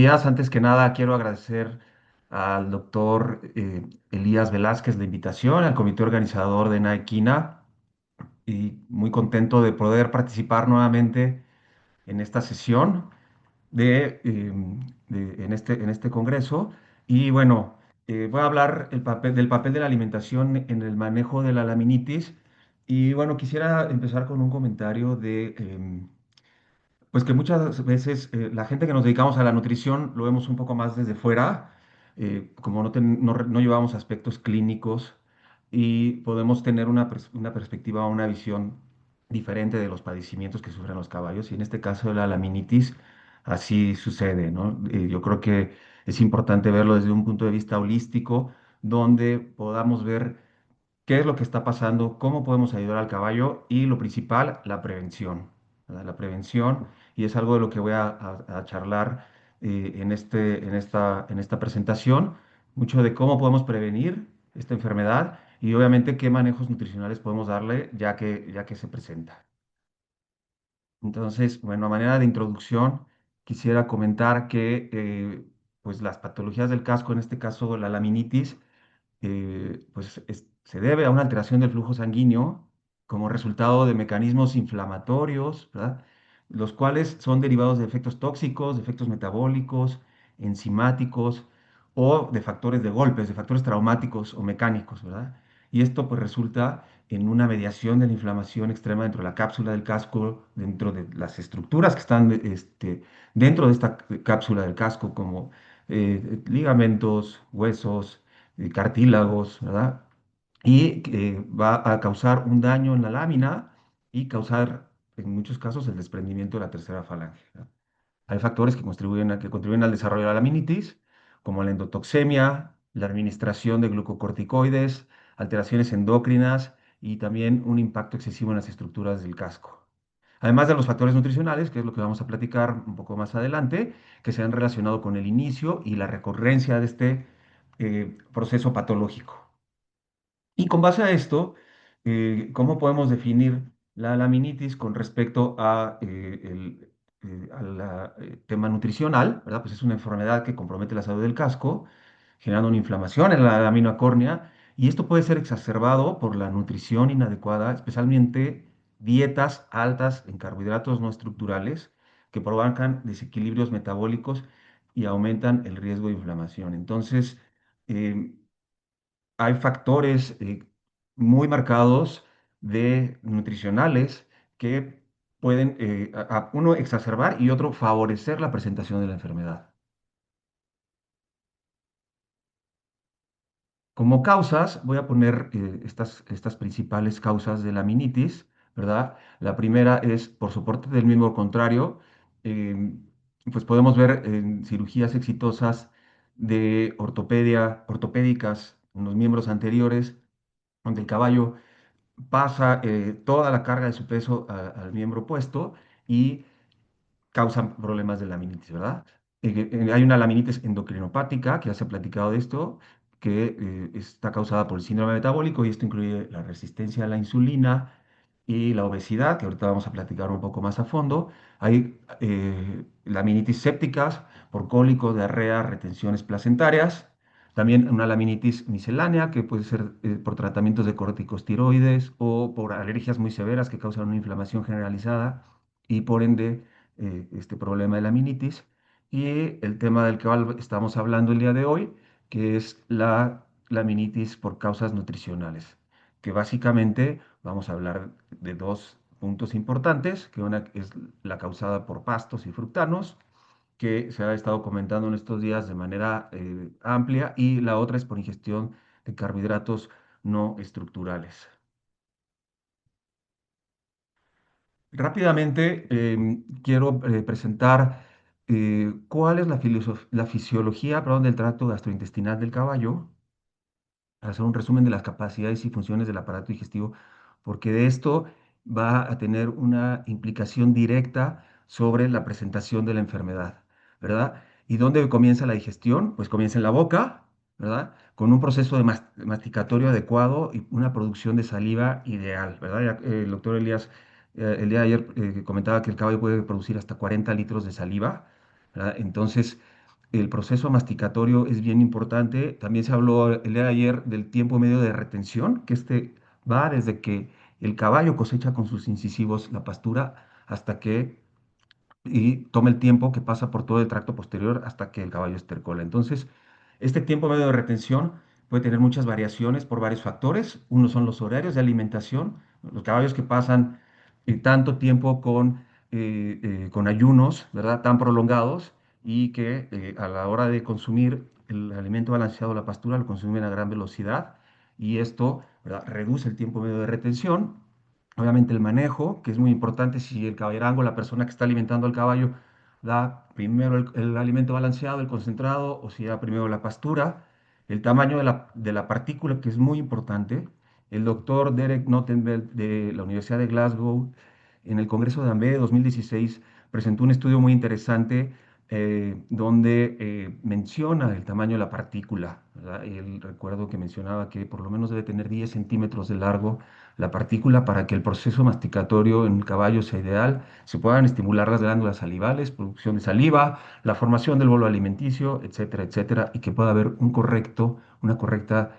días. Antes que nada, quiero agradecer al doctor Elías Velázquez la invitación, al comité organizador de NAEQUINA, y muy contento de poder participar nuevamente en esta sesión en este congreso. Y bueno, voy a hablar del papel de la alimentación en el manejo de la laminitis. Y bueno, quisiera empezar con un comentario pues que muchas veces la gente que nos dedicamos a la nutrición lo vemos un poco más desde fuera, como no llevamos aspectos clínicos y podemos tener una perspectiva o una visión diferente de los padecimientos que sufren los caballos. Y en este caso de la laminitis, así sucede, ¿no? Yo creo que es importante verlo desde un punto de vista holístico, donde podamos ver qué es lo que está pasando, cómo podemos ayudar al caballo y lo principal, la prevención. ¿Verdad? La prevención, y es algo de lo que voy a charlar en esta presentación, mucho de cómo podemos prevenir esta enfermedad y obviamente qué manejos nutricionales podemos darle ya que se presenta. Entonces, bueno, a manera de introducción, quisiera comentar que pues las patologías del casco, en este caso la laminitis, se debe a una alteración del flujo sanguíneo como resultado de mecanismos inflamatorios, ¿verdad? Los cuales son derivados de efectos tóxicos, de efectos metabólicos, enzimáticos o de factores de golpes, de factores traumáticos o mecánicos, ¿verdad? Y esto pues resulta en una mediación de la inflamación extrema dentro de la cápsula del casco, dentro de las estructuras que están dentro de esta cápsula del casco, como ligamentos, huesos, cartílagos, ¿verdad? Y va a causar un daño en la lámina y causar, en muchos casos, el desprendimiento de la tercera falange, ¿verdad? Hay factores que contribuyen al desarrollo de la laminitis, como la endotoxemia, la administración de glucocorticoides, alteraciones endocrinas y también un impacto excesivo en las estructuras del casco. Además de los factores nutricionales, que es lo que vamos a platicar un poco más adelante, que se han relacionado con el inicio y la recurrencia de este proceso patológico. Y con base a esto, ¿cómo podemos definir la laminitis con respecto al tema nutricional? ¿Verdad? Pues es una enfermedad que compromete la salud del casco, generando una inflamación en la lámina córnea, y esto puede ser exacerbado por la nutrición inadecuada, especialmente dietas altas en carbohidratos no estructurales que provocan desequilibrios metabólicos y aumentan el riesgo de inflamación. Entonces, eh, hay factores muy marcados de nutricionales que pueden uno exacerbar y otro favorecer la presentación de la enfermedad. Como causas, voy a poner estas principales causas de la laminitis, ¿verdad? La primera es por soporte del miembro contrario. em, pues podemos ver en cirugías exitosas de ortopédicas en los miembros anteriores, donde el caballo pasa toda la carga de su peso al miembro opuesto y causan problemas de laminitis, ¿verdad? Hay una laminitis endocrinopática, que ya se ha platicado de esto, que está causada por el síndrome metabólico y esto incluye la resistencia a la insulina y la obesidad, que ahorita vamos a platicar un poco más a fondo. Hay laminitis sépticas por cólico, diarrea, retenciones placentarias. También una laminitis miscelánea, que puede ser por tratamientos de corticosteroides o por alergias muy severas que causan una inflamación generalizada y por ende este problema de la laminitis. Y el tema del que estamos hablando el día de hoy, que es la laminitis por causas nutricionales, que básicamente vamos a hablar de dos puntos importantes, que una es la causada por pastos y fructanos, que se ha estado comentando en estos días de manera amplia, y la otra es por ingestión de carbohidratos no estructurales. Rápidamente, quiero presentar cuál es la fisiología, perdón, del tracto gastrointestinal del caballo, hacer un resumen de las capacidades y funciones del aparato digestivo, porque de esto va a tener una implicación directa sobre la presentación de la enfermedad, ¿verdad? ¿Y dónde comienza la digestión? Pues comienza en la boca, ¿verdad? Con un proceso de masticatorio adecuado y una producción de saliva ideal, ¿verdad? El doctor Elías el día de ayer comentaba que el caballo puede producir hasta 40 litros de saliva, ¿verdad? Entonces, el proceso masticatorio es bien importante. También se habló el día de ayer del tiempo medio de retención, que va desde que el caballo cosecha con sus incisivos la pastura hasta que y toma el tiempo que pasa por todo el tracto posterior hasta que el caballo estercola. Entonces, este tiempo medio de retención puede tener muchas variaciones por varios factores. Uno son los horarios de alimentación, los caballos que pasan tanto tiempo con ayunos, ¿verdad? Tan prolongados y que a la hora de consumir el alimento balanceado, la pastura, lo consumen a gran velocidad y esto, ¿verdad? Reduce el tiempo medio de retención. Obviamente el manejo, que es muy importante si el caballerango, la persona que está alimentando al caballo, da primero el alimento balanceado, el concentrado, o si da primero la pastura, el tamaño de la partícula, que es muy importante. El doctor Derek Nottenbell de la Universidad de Glasgow, en el Congreso de AMBE de 2016, presentó un estudio muy interesante donde menciona el tamaño de la partícula, ¿verdad? Y él recuerdo que mencionaba que por lo menos debe tener 10 centímetros de largo la partícula para que el proceso masticatorio en el caballo sea ideal, se puedan estimular las glándulas salivales, producción de saliva, la formación del bolo alimenticio, etcétera, etcétera, y que pueda haber una correcta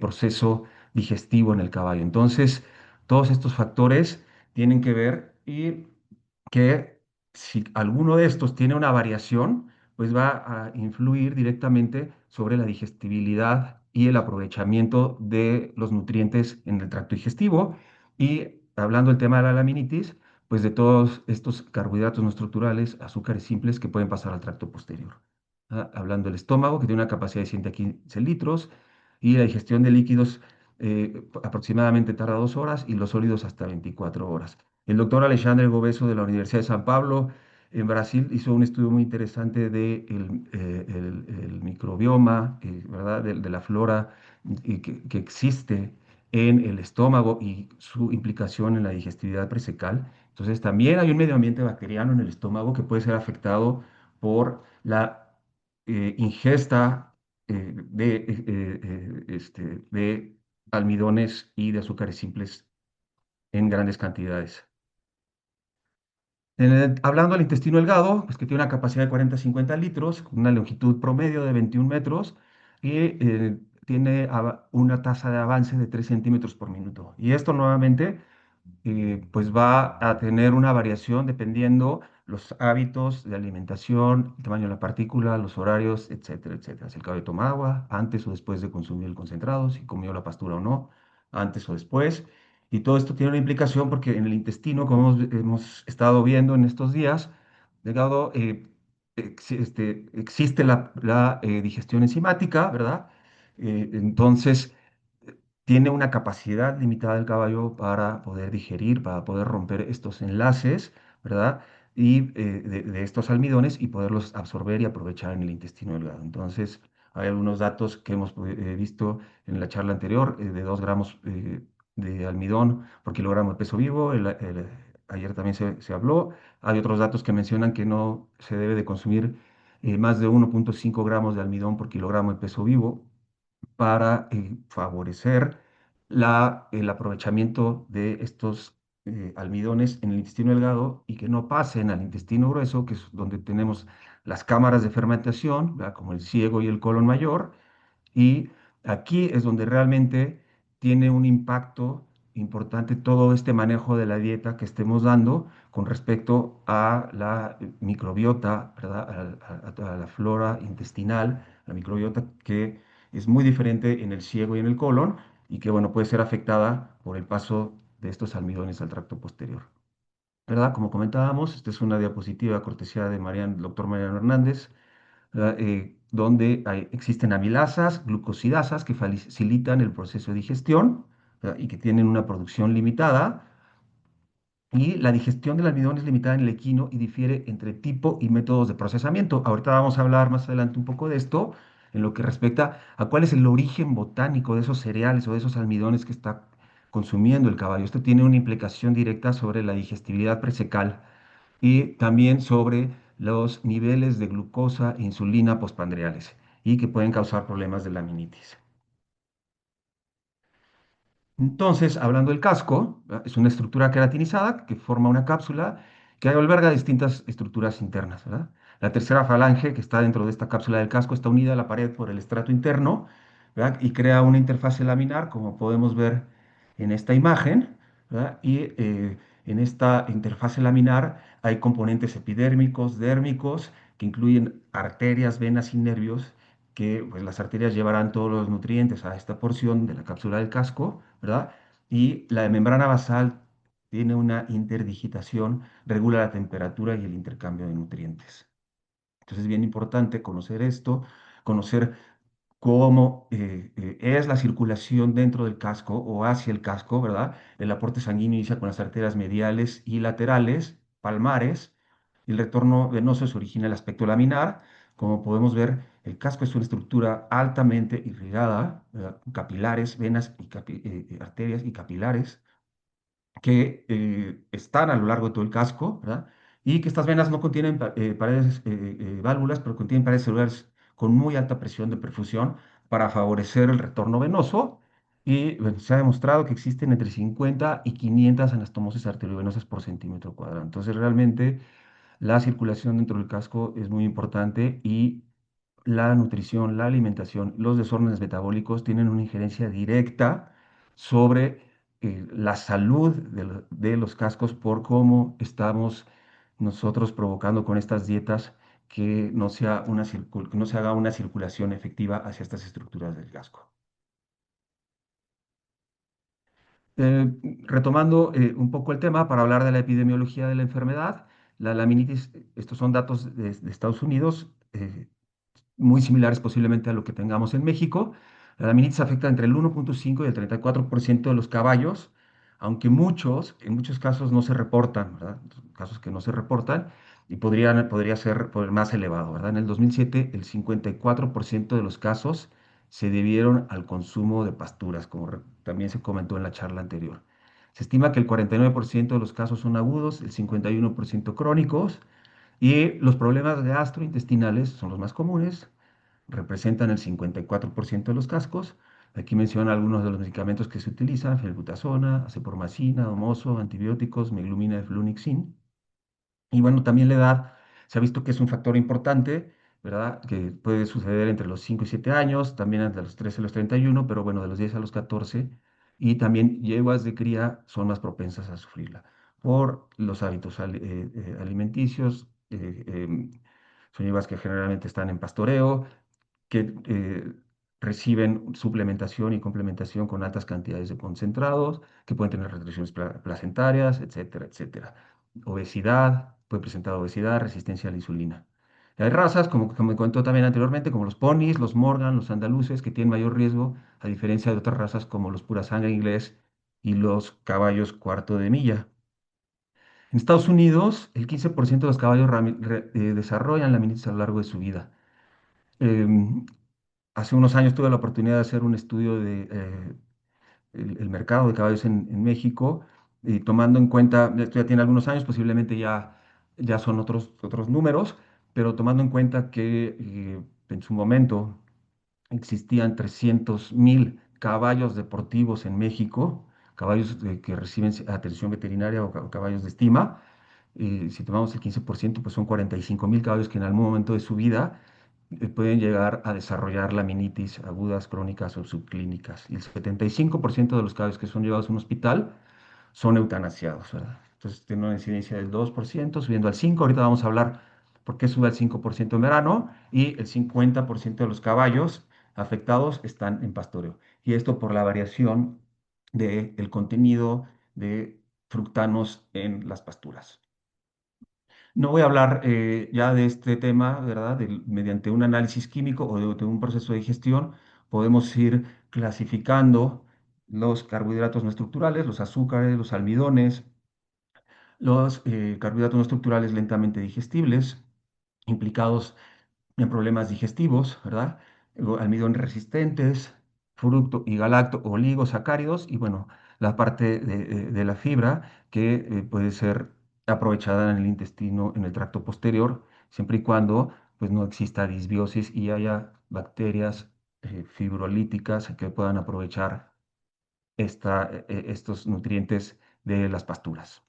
proceso digestivo en el caballo. Entonces, todos estos factores tienen que ver y que si alguno de estos tiene una variación, pues va a influir directamente sobre la digestibilidad y el aprovechamiento de los nutrientes en el tracto digestivo. Y hablando del tema de la laminitis, pues de todos estos carbohidratos no estructurales, azúcares simples que pueden pasar al tracto posterior. Hablando del estómago, que tiene una capacidad de 115 litros, y la digestión de líquidos aproximadamente tarda 2 horas y los sólidos hasta 24 horas. El doctor Alexandre Gobeso de la Universidad de San Pablo en Brasil hizo un estudio muy interesante de el microbioma, ¿verdad? De la flora que existe en el estómago y su implicación en la digestibilidad presecal. Entonces, también hay un medio ambiente bacteriano en el estómago que puede ser afectado por la ingesta de almidones y de azúcares simples en grandes cantidades. Hablando del intestino delgado, pues que tiene una capacidad de 40-50 litros, con una longitud promedio de 21 metros y tiene una tasa de avance de 3 centímetros por minuto. Y esto nuevamente pues va a tener una variación dependiendo los hábitos de alimentación, el tamaño de la partícula, los horarios, etcétera, etcétera. Si el caballo toma agua antes o después de consumir el concentrado, si comió la pastura o no, antes o después. Y todo esto tiene una implicación porque en el intestino, como hemos estado viendo en estos días, delgado, existe la digestión enzimática, ¿verdad? Entonces, tiene una capacidad limitada del caballo para poder digerir, para poder romper estos enlaces, ¿verdad? Y de estos almidones y poderlos absorber y aprovechar en el intestino delgado. Entonces, hay algunos datos que hemos visto en la charla anterior, de 2 gramos de almidón por kilogramo de peso vivo. Ayer también se habló. Hay otros datos que mencionan que no se debe de consumir más de 1,5 gramos de almidón por kilogramo de peso vivo para favorecer el aprovechamiento de estos almidones en el intestino delgado y que no pasen al intestino grueso, que es donde tenemos las cámaras de fermentación, ¿verdad? Como el ciego y el colon mayor, y aquí es donde realmente tiene un impacto importante todo este manejo de la dieta que estemos dando con respecto a la microbiota, ¿verdad? A la flora intestinal, la microbiota que es muy diferente en el ciego y en el colon y que, bueno, puede ser afectada por el paso de estos almidones al tracto posterior. ¿Verdad? Como comentábamos, esta es una diapositiva cortesía de doctor Mariano Hernández, ¿verdad? Donde existen amilasas, glucosidasas que facilitan el proceso de digestión, ¿verdad? Y que tienen una producción limitada. Y la digestión del almidón es limitada en el equino y difiere entre tipo y métodos de procesamiento. Ahorita vamos a hablar más adelante un poco de esto, en lo que respecta a cuál es el origen botánico de esos cereales o de esos almidones que está consumiendo el caballo. Esto tiene una implicación directa sobre la digestibilidad presecal y también sobre los niveles de glucosa e insulina postprandiales y que pueden causar problemas de laminitis. Entonces, hablando del casco, ¿verdad? Es una estructura queratinizada que forma una cápsula que alberga distintas estructuras internas, ¿verdad? La tercera falange, que está dentro de esta cápsula del casco, está unida a la pared por el estrato interno, ¿verdad? Y crea una interfase laminar, como podemos ver en esta imagen, ¿verdad? Y en esta interfase laminar hay componentes epidérmicos, dérmicos, que incluyen arterias, venas y nervios, que pues, las arterias llevarán todos los nutrientes a esta porción de la cápsula del casco, ¿verdad? Y la membrana basal tiene una interdigitación, regula la temperatura y el intercambio de nutrientes. Entonces es bien importante conocer esto, conocer cómo es la circulación dentro del casco o hacia el casco, ¿verdad? El aporte sanguíneo inicia con las arterias mediales y laterales, palmares, y el retorno venoso se origina en el aspecto laminar. Como podemos ver, el casco es una estructura altamente irrigada, ¿verdad? Capilares, venas y arterias y capilares que están a lo largo de todo el casco, ¿verdad? Y que estas venas no contienen paredes, válvulas, pero contienen paredes celulares con muy alta presión de perfusión para favorecer el retorno venoso. Y bueno, se ha demostrado que existen entre 50 y 500 anastomosis arteriovenosas por centímetro cuadrado. Entonces, realmente la circulación dentro del casco es muy importante y la nutrición, la alimentación, los desórdenes metabólicos tienen una injerencia directa sobre la salud de los cascos por cómo estamos nosotros provocando con estas dietas que no sea que no se haga una circulación efectiva hacia estas estructuras del casco. Eh, Retomando un poco el tema para hablar de la epidemiología de la enfermedad, la laminitis, estos son datos de Estados Unidos, muy similares posiblemente a lo que tengamos en México. La laminitis afecta entre el 1,5 y el 34% de los caballos, aunque en muchos casos no se reportan, ¿verdad? Casos que no se reportan y podría ser más elevado, ¿verdad? En el 2007, el 54% de los casos se debieron al consumo de pasturas, como también se comentó en la charla anterior. Se estima que el 49% de los casos son agudos, el 51% crónicos, y los problemas gastrointestinales son los más comunes, representan el 54% de los cascos. Aquí menciona algunos de los medicamentos que se utilizan: felbutasona, acepromacina, domoso, antibióticos, meglumina, flunixin. Y bueno, también la edad se ha visto que es un factor importante, ¿verdad? Que puede suceder entre los 5 y 7 años, también entre los 13 y los 31, pero bueno, de los 10 a los 14. Y también yeguas de cría son más propensas a sufrirla por los hábitos alimenticios. Son yeguas que generalmente están en pastoreo, que reciben suplementación y complementación con altas cantidades de concentrados, que pueden tener restricciones placentarias, etcétera, etcétera. Obesidad, puede presentar obesidad, resistencia a la insulina. Y hay razas, como me contó también anteriormente, como los ponis, los morgan, los andaluces, que tienen mayor riesgo, a diferencia de otras razas como los pura sangre inglés y los caballos cuarto de milla. En Estados Unidos, el 15% de los caballos desarrollan laminitis a lo largo de su vida. Em, Hace unos años tuve la oportunidad de hacer un estudio de el mercado de caballos en México, y tomando en cuenta, esto ya tiene algunos años, posiblemente ya son otros números, pero tomando en cuenta que en su momento existían 300.000 caballos deportivos en México, caballos que reciben atención veterinaria o caballos de estima. Si tomamos el 15%, pues son 45.000 caballos que en algún momento de su vida pueden llegar a desarrollar laminitis agudas, crónicas o subclínicas. Y el 75% de los casos que son llevados a un hospital son eutanasiados, ¿verdad? Entonces tiene una incidencia del 2%, subiendo al 5%. Ahorita vamos a hablar por qué sube al 5% en verano. Y el 50% de los caballos afectados están en pastoreo. Y esto por la variación del contenido de fructanos en las pasturas. No voy a hablar ya de este tema, ¿verdad? Mediante un análisis químico o de un proceso de digestión, podemos ir clasificando los carbohidratos no estructurales, los azúcares, los almidones, los carbohidratos no estructurales lentamente digestibles, implicados en problemas digestivos, ¿verdad? Luego, almidones resistentes, fructo y galacto, oligosacáridos, y bueno, la parte de la fibra que puede ser aprovechada en el intestino, en el tracto posterior, siempre y cuando pues no exista disbiosis y haya bacterias fibrolíticas que puedan aprovechar estos nutrientes de las pasturas.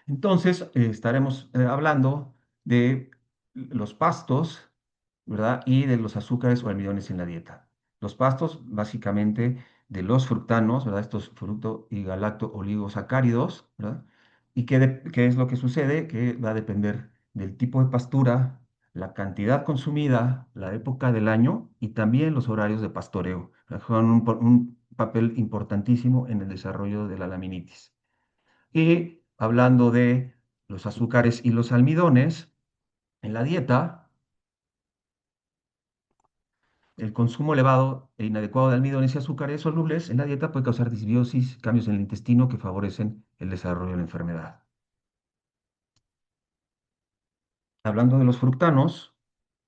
Entonces, estaremos hablando de los pastos, ¿verdad? Y de los azúcares o almidones en la dieta. Los pastos, básicamente, de los fructanos, ¿verdad? Estos fructo y galacto oligosacáridos, ¿verdad? ¿Y qué es lo que sucede? Que va a depender del tipo de pastura, la cantidad consumida, la época del año y también los horarios de pastoreo. ¿Verdad? Juegan un papel importantísimo en el desarrollo de la laminitis. Y hablando de los azúcares y los almidones, en la dieta, el consumo elevado e inadecuado de almidones y azúcares solubles en la dieta puede causar disbiosis, cambios en el intestino que favorecen el desarrollo de la enfermedad. Hablando de los fructanos,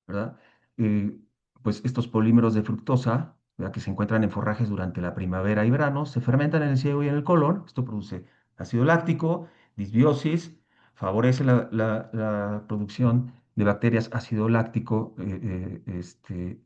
¿verdad? Eh, pues estos polímeros de fructosa, ¿verdad? Que se encuentran en forrajes durante la primavera y verano, se fermentan en el ciego y en el colon. Esto produce ácido láctico, disbiosis, favorece la producción de bacterias ácido láctico, que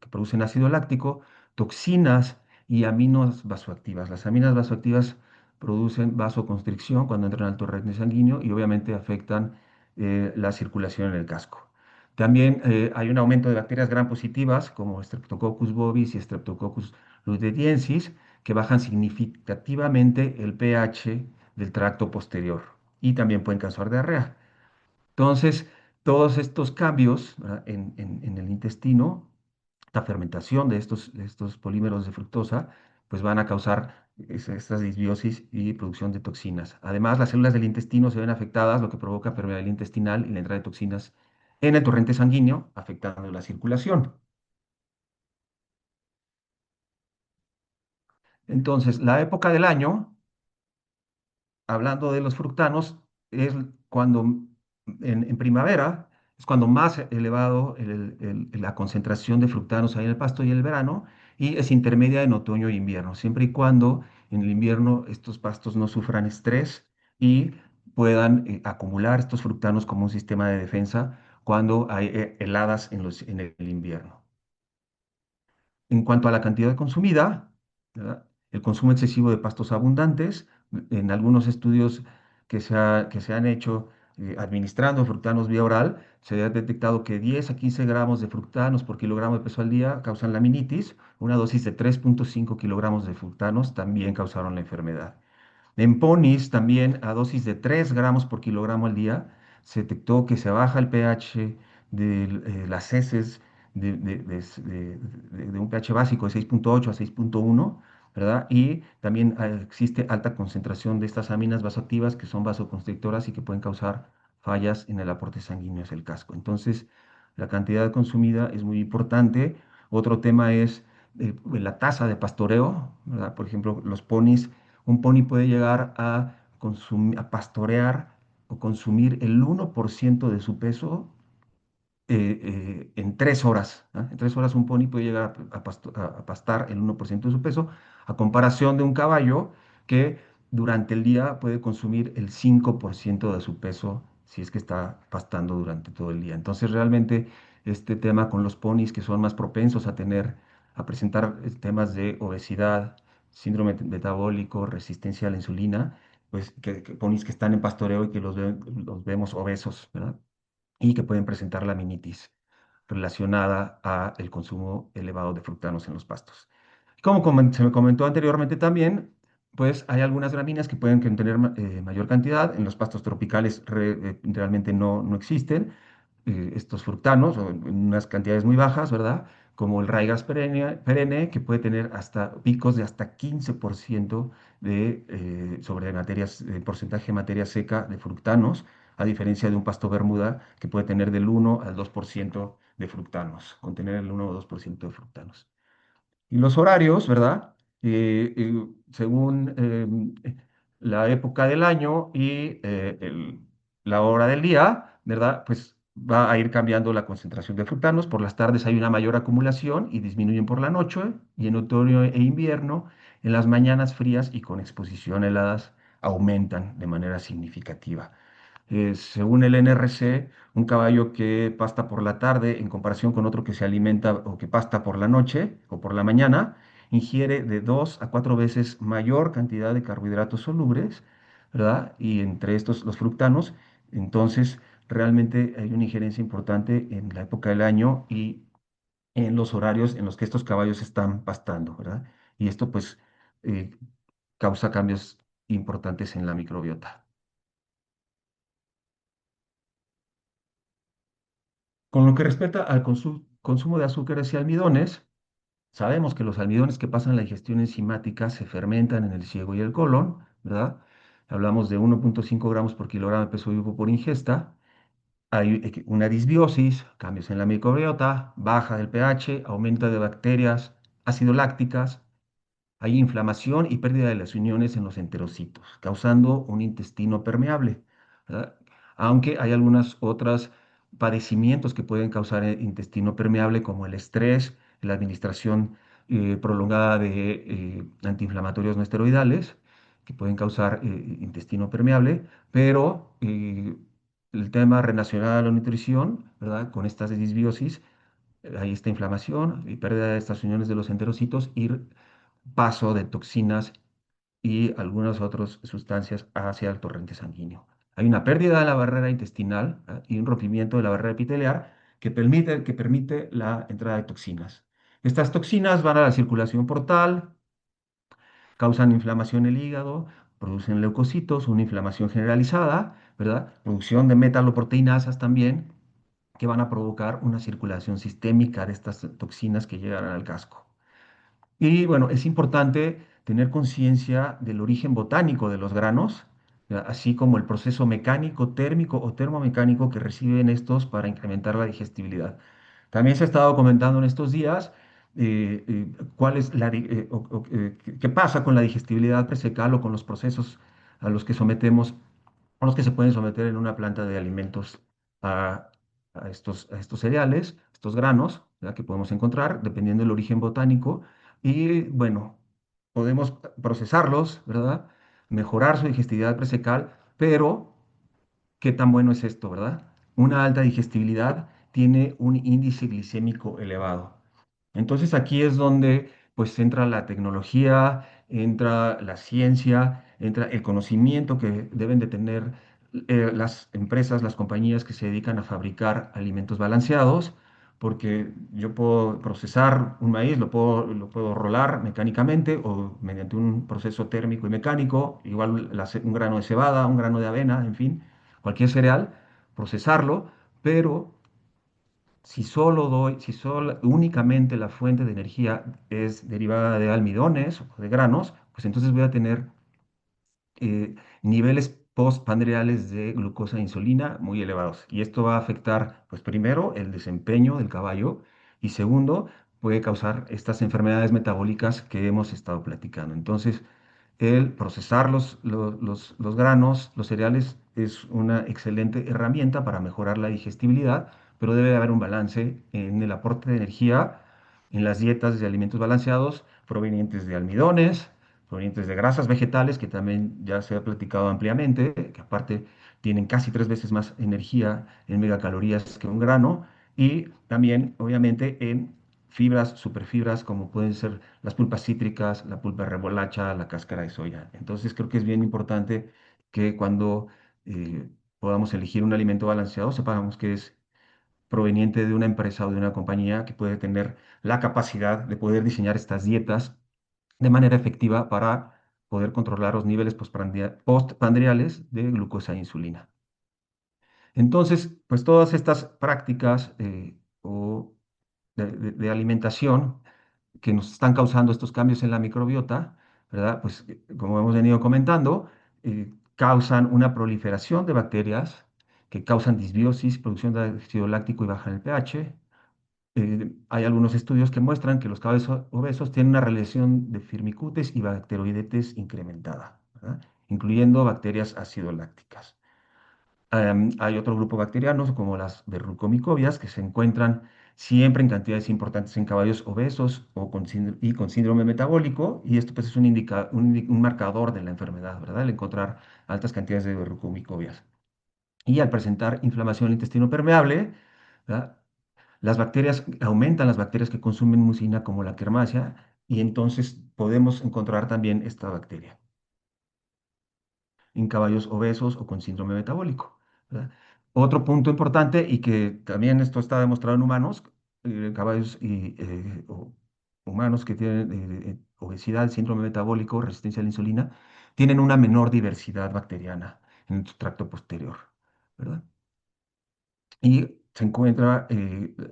producen ácido láctico, toxinas y aminos vasoactivas. Las aminas vasoactivas producen vasoconstricción cuando entran al torrente sanguíneo y obviamente afectan la circulación en el casco. También hay un aumento de bacterias gram positivas como Streptococcus bovis y Streptococcus lutetiensis que bajan significativamente el pH del tracto posterior y también pueden causar diarrea. Entonces, todos estos cambios, ¿verdad? En el intestino, la fermentación de estos polímeros de fructosa, pues van a causar estas disbiosis y producción de toxinas. Además, las células del intestino se ven afectadas, lo que provoca permeabilidad intestinal y la entrada de toxinas en el torrente sanguíneo, afectando la circulación. Entonces, la época del año hablando de los fructanos, es cuando en primavera es cuando más elevado la concentración de fructanos hay en el pasto y en el verano, y es intermedia en otoño e invierno, siempre y cuando en el invierno estos pastos no sufran estrés y puedan acumular estos fructanos como un sistema de defensa cuando hay heladas en el invierno. En cuanto a la cantidad consumida, ¿verdad? El consumo excesivo de pastos abundantes, en algunos estudios que se han hecho administrando fructanos vía oral, se ha detectado que 10 a 15 gramos de fructanos por kilogramo de peso al día causan laminitis. Una dosis de 3,5 kilogramos de fructanos también causaron la enfermedad. En ponis, también a dosis de 3 gramos por kilogramo al día, se detectó que se baja el pH de las heces de un pH básico de 6,8 a 6,1, ¿verdad? Y también existe alta concentración de estas aminas vasoactivas que son vasoconstrictoras y que pueden causar fallas en el aporte sanguíneo hacia el casco. Entonces, la cantidad consumida es muy importante. Otro tema es la tasa de pastoreo, ¿verdad? Por ejemplo, los ponis, un pony puede llegar a pastorear o consumir el 1% de su peso en 3 horas. ¿Ah? En 3 horas un pony puede llegar a pastar el 1% de su peso, a comparación de un caballo que durante el día puede consumir el 5% de su peso si es que está pastando durante todo el día. Entonces realmente este tema con los ponis que son más propensos a presentar temas de obesidad, síndrome metabólico, resistencia a la insulina, pues que ponis que están en pastoreo y que los vemos obesos, ¿verdad? Y que pueden presentar laminitis relacionada a el consumo elevado de fructanos en los pastos. Como se me comentó anteriormente también, pues hay algunas gramíneas que pueden tener mayor cantidad. En los pastos tropicales realmente no existen estos fructanos o en unas cantidades muy bajas, ¿verdad? Como el raigas perenne, que puede tener hasta picos de hasta 15% sobre materias, porcentaje de materia seca de fructanos, a diferencia de un pasto bermuda que puede tener del 1 al 2% de fructanos, contener el 1 o 2% de fructanos. Y los horarios, ¿verdad? Según la época del año y la hora del día, ¿verdad? Pues va a ir cambiando la concentración de frutanos. Por las tardes hay una mayor acumulación y disminuyen por la noche. Y en otoño e invierno, en las mañanas frías y con exposición a heladas, aumentan de manera significativa. Según el NRC, un caballo que pasta por la tarde en comparación con otro que se alimenta o que pasta por la noche o por la mañana, ingiere de 2 a 4 veces mayor cantidad de carbohidratos solubles, ¿verdad? Y entre estos los fructanos, entonces realmente hay una injerencia importante en la época del año y en los horarios en los que estos caballos están pastando, ¿verdad? Y esto pues eh, causa cambios importantes en la microbiota. Con lo que respecta al consumo de azúcares y almidones, sabemos que los almidones que pasan la digestión enzimática se fermentan en el ciego y el colon, ¿verdad? Hablamos de 1,5 gramos por kilogramo de peso vivo por ingesta. Hay una disbiosis, cambios en la microbiota, baja del pH, aumento de bacterias ácido lácticas, hay inflamación y pérdida de las uniones en los enterocitos, causando un intestino permeable, ¿verdad? Aunque hay algunos otros padecimientos que pueden causar intestino permeable, como el estrés, la administración prolongada de antiinflamatorios no esteroidales, que pueden causar intestino permeable, pero el tema relacionado a la nutrición, ¿verdad? Con estas disbiosis, hay esta inflamación y pérdida de estas uniones de los enterocitos y paso de toxinas y algunas otras sustancias hacia el torrente sanguíneo. Hay una pérdida de la barrera intestinal, y un rompimiento de la barrera epitelial que permite la entrada de toxinas. Estas toxinas van a la circulación portal, causan inflamación en el hígado, producen leucocitos, una inflamación generalizada, ¿verdad? Producción de metaloproteinasas también, que van a provocar una circulación sistémica de estas toxinas que llegan al casco. Y bueno, es importante tener conciencia del origen botánico de los granos, ¿ya? Así como el proceso mecánico, térmico o termomecánico que reciben estos para incrementar la digestibilidad. También se ha estado comentando en estos días cuál es qué pasa con la digestibilidad presecal o con los procesos a los que sometemos, a los que se pueden someter en una planta de alimentos a, a estos cereales, estos granos, ¿verdad? Que podemos encontrar dependiendo del origen botánico. Y bueno, podemos procesarlos, ¿verdad? Mejorar su digestibilidad presecal, pero ¿qué tan bueno es esto, verdad? Una alta digestibilidad tiene un índice glicémico elevado. Entonces aquí es donde pues entra la tecnología, entra la ciencia, entra el conocimiento que deben de tener las empresas, las compañías que se dedican a fabricar alimentos balanceados, porque yo puedo procesar un maíz, lo puedo rolar mecánicamente o mediante un proceso térmico y mecánico, igual un grano de cebada, un grano de avena, en fin, cualquier cereal, procesarlo, pero si solo únicamente la fuente de energía es derivada de almidones o de granos, pues entonces voy a tener niveles postpandreales de glucosa e insulina muy elevados. Y esto va a afectar, pues primero, el desempeño del caballo y segundo, puede causar estas enfermedades metabólicas que hemos estado platicando. Entonces, el procesar los granos, los cereales, es una excelente herramienta para mejorar la digestibilidad, pero debe haber un balance en el aporte de energía en las dietas de alimentos balanceados provenientes de almidones, provenientes de grasas vegetales, que también ya se ha platicado ampliamente, que aparte tienen casi 3 veces más energía en megacalorías que un grano, y también, obviamente, en fibras, superfibras, como pueden ser las pulpas cítricas, la pulpa de remolacha, la cáscara de soya. Entonces, creo que es bien importante que cuando podamos elegir un alimento balanceado, sepamos que es proveniente de una empresa o de una compañía que puede tener la capacidad de poder diseñar estas dietas de manera efectiva para poder controlar los niveles postpandriales de glucosa e insulina. Entonces, pues todas estas prácticas de alimentación que nos están causando estos cambios en la microbiota, ¿verdad? Pues como hemos venido comentando, causan una proliferación de bacterias que causan disbiosis, producción de ácido láctico y baja en el pH. Hay algunos estudios que muestran que los caballos obesos tienen una relación de firmicutes y bacteroidetes incrementada, ¿verdad? Incluyendo bacterias ácido lácticas. Hay otro grupo bacterianos, como las verrucomicobias, que se encuentran siempre en cantidades importantes en caballos obesos con síndrome metabólico, y esto pues, es un marcador de la enfermedad, ¿verdad? El encontrar altas cantidades de verrucomicobias. Y al presentar inflamación del intestino permeable, ¿verdad? Aumentan las bacterias que consumen mucina, como la Kermacia, y entonces podemos encontrar también esta bacteria en caballos obesos o con síndrome metabólico, ¿verdad? Otro punto importante y que también esto está demostrado en humanos, caballos y humanos que tienen obesidad, síndrome metabólico, resistencia a la insulina, tienen una menor diversidad bacteriana en su tracto posterior, ¿verdad? Y ha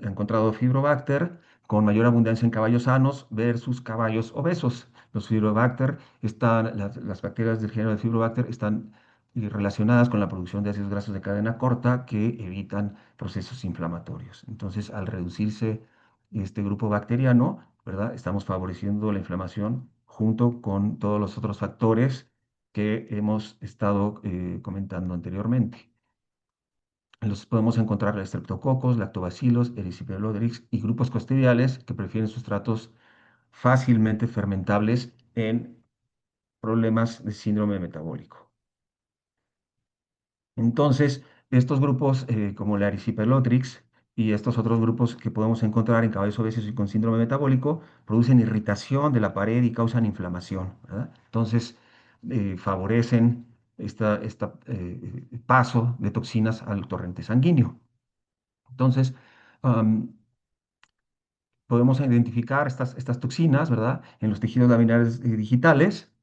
encontrado Fibrobacter con mayor abundancia en caballos sanos versus caballos obesos. Los Fibrobacter las bacterias del género de Fibrobacter están relacionadas con la producción de ácidos grasos de cadena corta que evitan procesos inflamatorios. Entonces, al reducirse este grupo bacteriano, ¿verdad? Estamos favoreciendo la inflamación junto con todos los otros factores que hemos estado comentando anteriormente. Los podemos encontrar estreptococos, lactobacilos, erysiperoderix y grupos clostridiales que prefieren sustratos fácilmente fermentables en problemas de síndrome metabólico. Entonces, estos grupos como la Erysipelotrix y estos otros grupos que podemos encontrar en caballos obesos y con síndrome metabólico producen irritación de la pared y causan inflamación, ¿verdad? Entonces, favorecen este paso de toxinas al torrente sanguíneo. Entonces, am, podemos identificar estas toxinas, ¿verdad? En los tejidos laminares digitales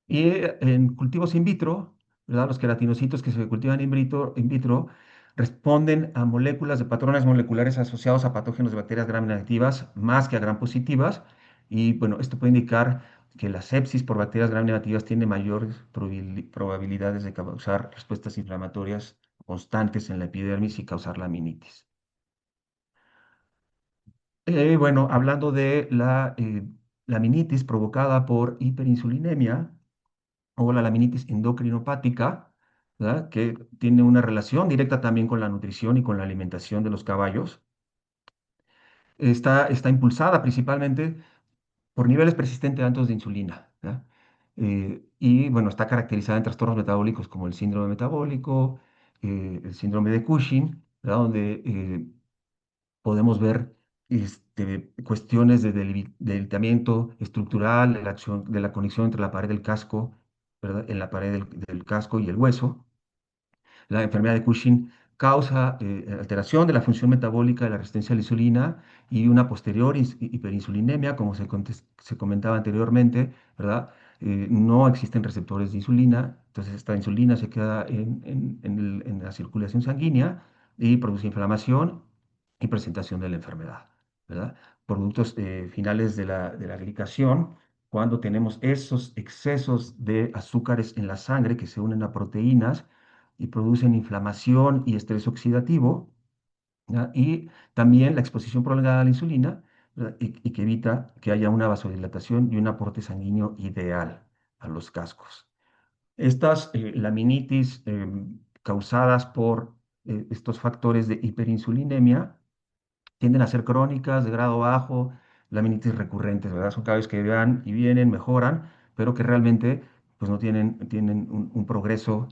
y en cultivos in vitro, ¿verdad? Los queratinocitos que se cultivan in vitro responden a moléculas de patrones moleculares asociados a patógenos de bacterias gram negativas más que a gram positivas. Y bueno, esto puede indicar que la sepsis por bacterias gram negativas tiene mayores probabilidades de causar respuestas inflamatorias constantes en la epidermis y causar laminitis. Bueno, hablando de la laminitis provocada por hiperinsulinemia o la laminitis endocrinopática, ¿verdad? Que tiene una relación directa también con la nutrición y con la alimentación de los caballos, está impulsada principalmente por niveles persistentes altos de insulina, ¿verdad? Y bueno, está caracterizada en trastornos metabólicos como el síndrome metabólico, el síndrome de Cushing, ¿verdad? Donde podemos ver cuestiones de debilitamiento estructural, de la conexión entre la pared del casco, ¿verdad? En la pared del casco y el hueso. La enfermedad de Cushing causa alteración de la función metabólica de la resistencia a la insulina y una posterior hiperinsulinemia, como se comentaba anteriormente, ¿verdad? No existen receptores de insulina, entonces esta insulina se queda en la circulación sanguínea y produce inflamación y presentación de la enfermedad, ¿verdad? Productos finales de la glicación, cuando tenemos esos excesos de azúcares en la sangre que se unen a proteínas, y producen inflamación y estrés oxidativo, ¿ya? Y también la exposición prolongada a la insulina, ¿verdad? Y que evita que haya una vasodilatación y un aporte sanguíneo ideal a los cascos. Estas laminitis causadas por estos factores de hiperinsulinemia tienden a ser crónicas, de grado bajo, laminitis recurrentes, ¿verdad? Son caballos que van y vienen, mejoran, pero que realmente pues no tienen un progreso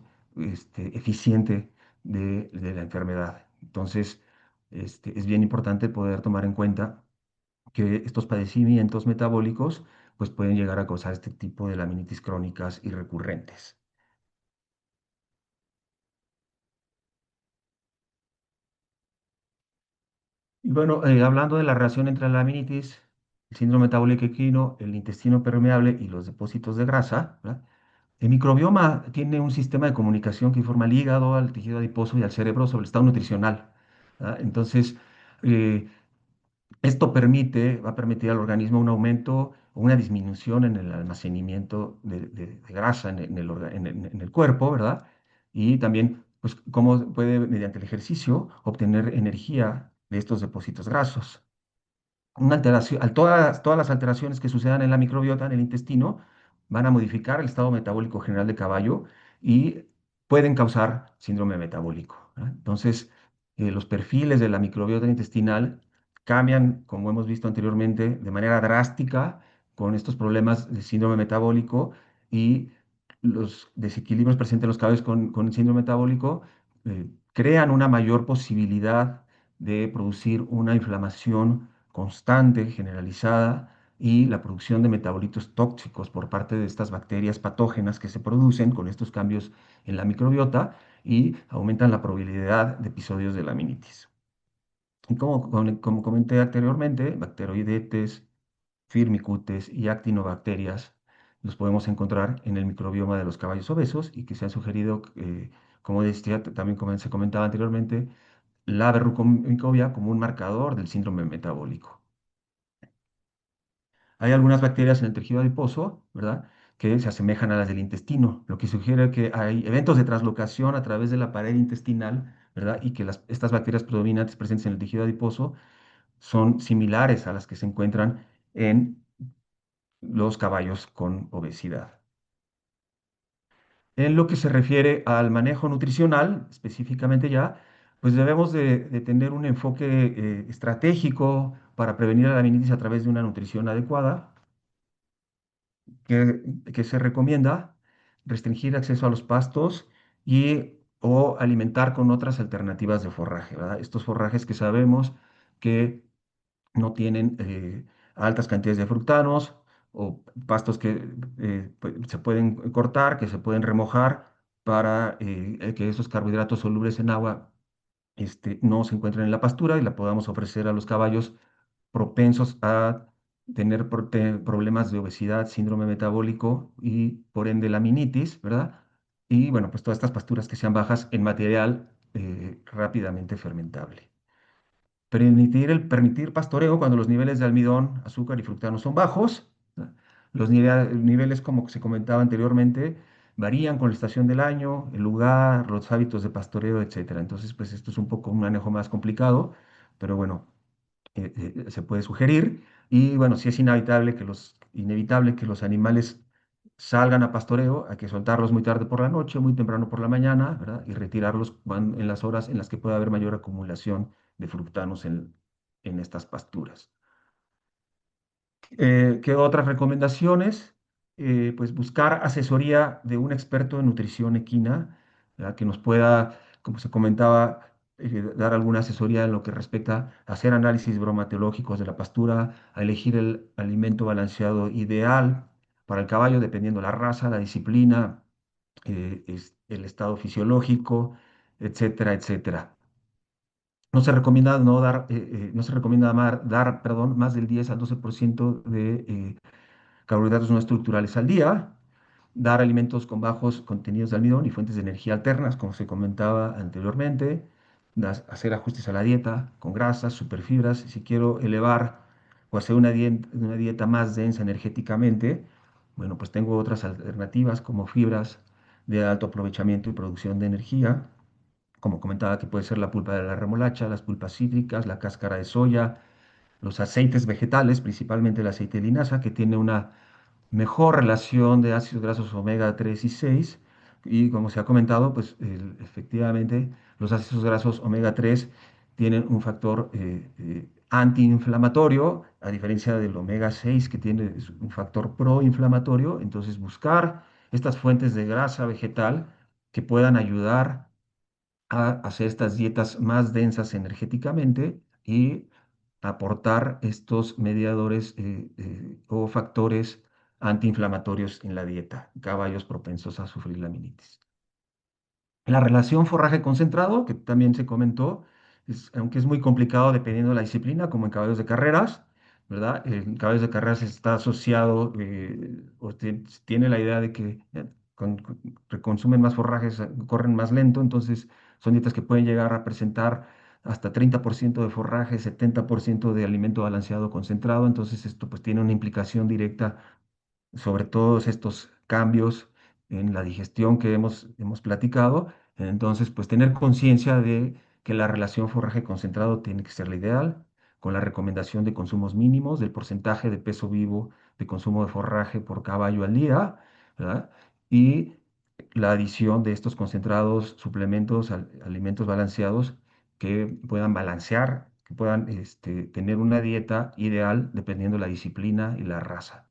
eficiente de la enfermedad. Entonces, es bien importante poder tomar en cuenta que estos padecimientos metabólicos pues pueden llegar a causar este tipo de laminitis crónicas y recurrentes. Y bueno, hablando de la relación entre la laminitis, el síndrome metabólico equino, el intestino permeable y los depósitos de grasa, ¿verdad? El microbioma tiene un sistema de comunicación que informa al hígado, al tejido adiposo y al cerebro sobre el estado nutricional, ¿verdad? Entonces, eh, esto va a permitir al organismo un aumento o una disminución en el almacenamiento de grasa en el cuerpo, ¿verdad? Y también, pues, cómo puede, mediante el ejercicio, obtener energía de estos depósitos grasos. Una alteración, todas las alteraciones que sucedan en la microbiota, en el intestino, van a modificar el estado metabólico general de caballo y pueden causar síndrome metabólico, ¿verdad? Entonces, los perfiles de la microbiota intestinal cambian, como hemos visto anteriormente, de manera drástica con estos problemas de síndrome metabólico y los desequilibrios presentes en los caballos con el síndrome metabólico crean una mayor posibilidad de producir una inflamación constante, generalizada, y la producción de metabolitos tóxicos por parte de estas bacterias patógenas que se producen con estos cambios en la microbiota y aumentan la probabilidad de episodios de laminitis. Y como comenté anteriormente, bacteroidetes, firmicutes y actinobacterias los podemos encontrar en el microbioma de los caballos obesos y que se han sugerido, como decía, también como se comentaba anteriormente, la verrucomicobia como un marcador del síndrome metabólico. Hay algunas bacterias en el tejido adiposo, ¿verdad?, que se asemejan a las del intestino, lo que sugiere que hay eventos de translocación a través de la pared intestinal, ¿verdad?, y que estas bacterias predominantes presentes en el tejido adiposo son similares a las que se encuentran en los caballos con obesidad. En lo que se refiere al manejo nutricional, específicamente ya, pues debemos de tener un enfoque estratégico para prevenir la laminitis a través de una nutrición adecuada, que se recomienda restringir acceso a los pastos y o alimentar con otras alternativas de forraje, ¿verdad? Estos forrajes que sabemos que no tienen altas cantidades de fructanos o pastos que se pueden cortar, que se pueden remojar para que esos carbohidratos solubles en agua no se encuentren en la pastura y la podamos ofrecer a los caballos propensos a tener problemas de obesidad, síndrome metabólico y por ende laminitis, ¿verdad? Y bueno, pues todas estas pasturas que sean bajas en material rápidamente fermentable. Permitir pastoreo cuando los niveles de almidón, azúcar y fructano son bajos. ¿No? Los niveles, como se comentaba anteriormente, varían con la estación del año, el lugar, los hábitos de pastoreo, etcétera. Entonces, pues esto es un poco un manejo más complicado, pero bueno, se puede sugerir. Y bueno, si es inevitable que los animales salgan a pastoreo, hay que soltarlos muy tarde por la noche, muy temprano por la mañana, ¿verdad? Y retirarlos en las horas en las que pueda haber mayor acumulación de fructanos en estas pasturas. ¿Qué otras recomendaciones? Pues buscar asesoría de un experto en nutrición equina, ¿verdad?, que nos pueda, como se comentaba, dar alguna asesoría en lo que respecta a hacer análisis bromatológicos de la pastura, a elegir el alimento balanceado ideal para el caballo, dependiendo la raza, la disciplina, el estado fisiológico, etcétera, etcétera. No se recomienda no se recomienda dar, perdón, más del 10 al 12% de carbohidratos no estructurales al día, dar alimentos con bajos contenidos de almidón y fuentes de energía alternas, como se comentaba anteriormente, hacer ajustes a la dieta con grasas, superfibras. Si quiero elevar o hacer una dieta más densa energéticamente, bueno, pues tengo otras alternativas como fibras de alto aprovechamiento y producción de energía, como comentaba, que puede ser la pulpa de la remolacha, las pulpas cítricas, la cáscara de soya, los aceites vegetales, principalmente el aceite de linaza, que tiene una mejor relación de ácidos grasos omega 3 y 6. Y como se ha comentado, pues efectivamente los ácidos grasos omega 3 tienen un factor antiinflamatorio, a diferencia del omega 6 que tiene un factor proinflamatorio. Entonces buscar estas fuentes de grasa vegetal que puedan ayudar a hacer estas dietas más densas energéticamente y aportar estos mediadores o factores antiinflamatorios en la dieta, caballos propensos a sufrir laminitis. La relación forraje concentrado, que también se comentó, aunque es muy complicado dependiendo de la disciplina, como en caballos de carreras, ¿verdad? En caballos de carreras está asociado, tiene la idea de que consumen más forrajes, corren más lento, entonces son dietas que pueden llegar a presentar hasta 30% de forraje, 70% de alimento balanceado concentrado, entonces esto pues tiene una implicación directa sobre todos estos cambios en la digestión que hemos platicado. Entonces, pues tener conciencia de que la relación forraje concentrado tiene que ser la ideal, con la recomendación de consumos mínimos, del porcentaje de peso vivo de consumo de forraje por caballo al día, ¿verdad? Y la adición de estos concentrados, suplementos, alimentos balanceados que puedan balancear, que puedan tener una dieta ideal dependiendo de la disciplina y la raza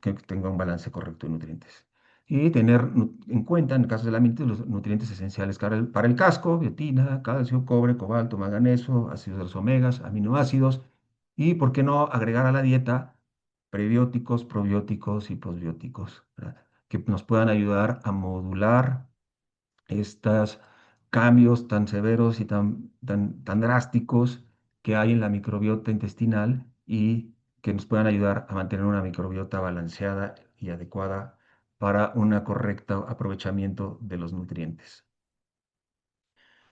que tenga un balance correcto de nutrientes. Y tener en cuenta, en el caso de la mente, los nutrientes esenciales para el casco: biotina, calcio, cobre, cobalto, manganeso, ácidos de los omegas, aminoácidos, Y, ¿por qué no agregar a la dieta prebióticos, probióticos y posbióticos, ¿verdad? Que nos puedan ayudar a modular estos cambios tan severos y tan drásticos que hay en la microbiota intestinal y que nos puedan ayudar a mantener una microbiota balanceada y adecuada para un correcto aprovechamiento de los nutrientes.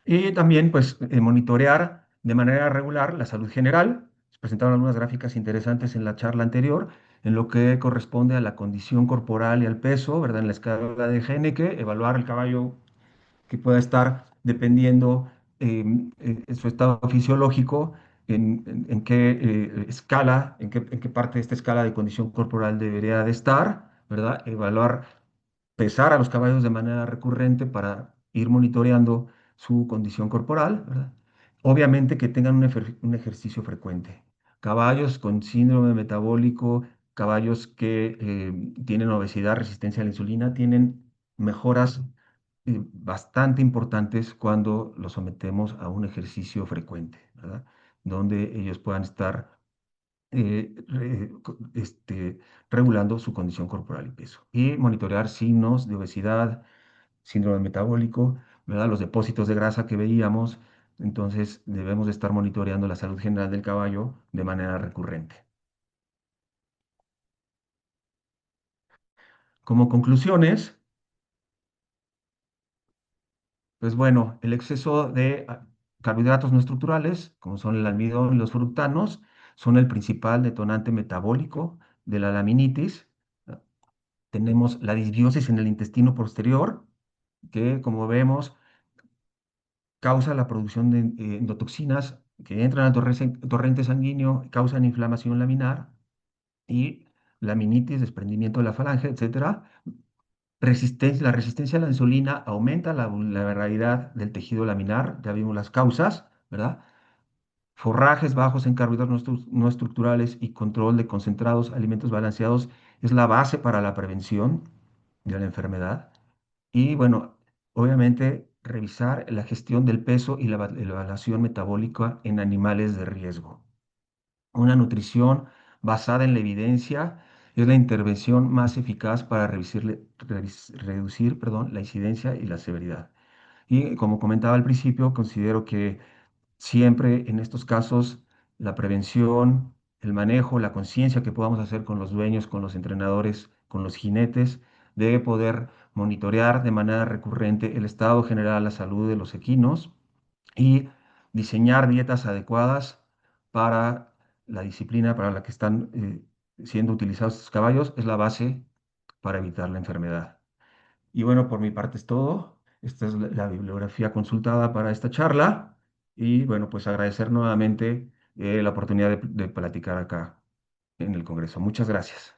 Y también, pues, monitorear de manera regular la salud general. Se presentaron algunas gráficas interesantes en la charla anterior, en lo que corresponde a la condición corporal y al peso, ¿verdad? En la escala de Geinke, evaluar el caballo que pueda estar dependiendo en su estado fisiológico, en qué escala, en qué parte de esta escala de condición corporal debería de estar, ¿verdad? Evaluar, pesar a los caballos de manera recurrente para ir monitoreando su condición corporal, ¿verdad? Obviamente que tengan un ejercicio frecuente. Caballos con síndrome metabólico, caballos que tienen obesidad, resistencia a la insulina, tienen mejoras bastante importantes cuando los sometemos a un ejercicio frecuente, ¿verdad? Donde ellos puedan estar regulando su condición corporal y peso. Y monitorear signos de obesidad, síndrome metabólico, ¿verdad? Los depósitos de grasa que veíamos. Entonces debemos de estar monitoreando la salud general del caballo de manera recurrente. Como conclusiones, pues bueno, el exceso de carbohidratos no estructurales, como son el almidón y los fructanos, son el principal detonante metabólico de la laminitis. Ah, Tenemos la disbiosis en el intestino posterior, que, como vemos, causa la producción de endotoxinas que entran al torrente sanguíneo, causan inflamación laminar y laminitis, desprendimiento de la falange, etcétera. La resistencia a la insulina aumenta la vulnerabilidad del tejido laminar, ya vimos las causas, ¿verdad? Forrajes bajos en carbohidratos no estructurales y control de concentrados, alimentos balanceados es la base para la prevención de la enfermedad. Y bueno, obviamente revisar la gestión del peso y la evaluación metabólica en animales de riesgo. Una nutrición basada en la evidencia es la intervención más eficaz para reducir, perdón, la incidencia y la severidad. Y como comentaba al principio, considero que siempre en estos casos la prevención, el manejo, la conciencia que podamos hacer con los dueños, con los entrenadores, con los jinetes, de poder monitorear de manera recurrente el estado general, la salud de los equinos y diseñar dietas adecuadas para la disciplina para la que están siendo utilizados estos caballos es la base para evitar la enfermedad. Y bueno, por mi parte es todo. Esta es la bibliografía consultada para esta charla. Y bueno, pues agradecer nuevamente la oportunidad de platicar acá en el Congreso. Muchas gracias.